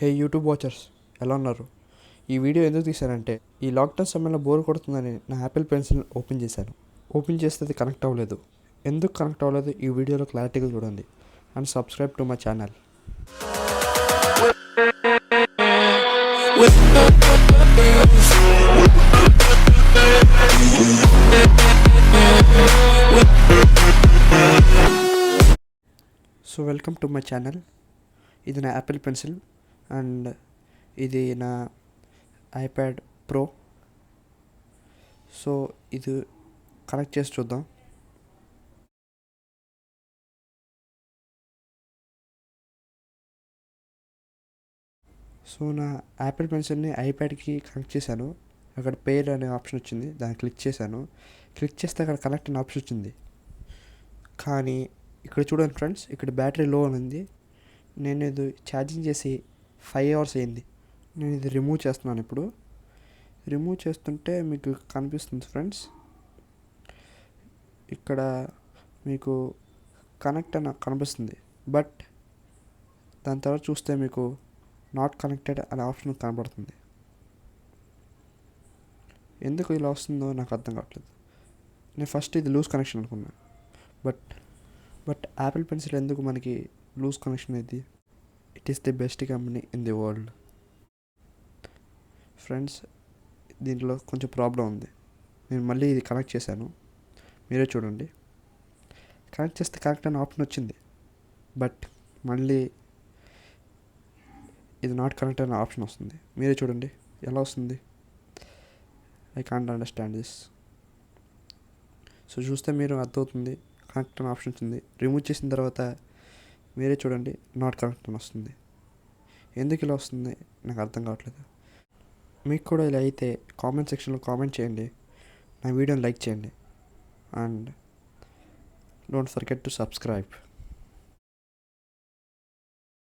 హే YouTube watchers, ఎలా ఉన్నారు? ఈ వీడియో ఎందుకు తీశానంటే, ఈ లాక్డౌన్ సమయంలో బోర్ కొడుతుందని నా యాపిల్ పెన్సిల్ ఓపెన్ చేశాను. ఓపెన్ చేస్తే అది కనెక్ట్ అవ్వలేదు. ఎందుకు కనెక్ట్ అవ్వలేదు ఈ వీడియోలో క్లారిటీగా చూడండి. And subscribe to my channel. So welcome to my channel. ఇది నా యాపిల్ పెన్సిల్ అండ్ ఇది నా ఐప్యాడ్ ప్రో. సో ఇది కనెక్ట్ చేసి చూద్దాం. సో నా యాపిల్ పెన్సిల్ని ఐప్యాడ్కి కనెక్ట్ చేశాను. అక్కడ పేర్ అనే ఆప్షన్ వచ్చింది, దాన్ని క్లిక్ చేశాను. క్లిక్ చేస్తే అక్కడ కనెక్ట్ అనే ఆప్షన్ వచ్చింది. కానీ ఇక్కడ చూడండి ఫ్రెండ్స్, ఇక్కడ బ్యాటరీ లో అని ఉంది. నేను ఇది ఛార్జింగ్ చేసి 5 hours అయింది. నేను ఇది రిమూవ్ చేస్తున్నాను. ఇప్పుడు రిమూవ్ చేస్తుంటే మీకు కనిపిస్తుంది ఫ్రెండ్స్, ఇక్కడ మీకు కనెక్ట్ అని కనిపిస్తుంది. బట్ దాని తర్వాత చూస్తే మీకు నాట్ కనెక్టెడ్ అనే ఆప్షన్ కనబడుతుంది. ఎందుకు ఇలా వస్తుందో నాకు అర్థం కావట్లేదు. నేను ఫస్ట్ ఇది లూజ్ కనెక్షన్ అనుకున్నా. బట్ యాపిల్ పెన్సిల్ ఎందుకు మనకి లూజ్ కనెక్షన్ అయింది? It is the best company in the world. Friends, దీంట్లో కొంచెం ప్రాబ్లం ఉంది. నేను మళ్ళీ ఇది కనెక్ట్ చేశాను, మీరే చూడండి. కనెక్ట్ చేస్తే కనెక్ట్ అనే ఆప్షన్ వచ్చింది. బట్ మళ్ళీ ఇది నాట్ కనెక్ట్ అనే ఆప్షన్ వస్తుంది. మీరే చూడండి ఎలా వస్తుంది. I can't understand this. So చూస్తే మీరు అర్థమవుతుంది, కనెక్ట్ అనే ఆప్షన్ వచ్చింది. రిమూవ్ చేసిన తర్వాత మీరే చూడండి, నాట్ కనెక్ట్ అని వస్తుంది. ఎందుకు ఇలా వస్తుంది నాకు అర్థం కావట్లేదు. మీకు కూడా ఇలా అయితే కామెంట్ సెక్షన్లో కామెంట్ చేయండి, నా వీడియోని లైక్ చేయండి. And don't forget to subscribe.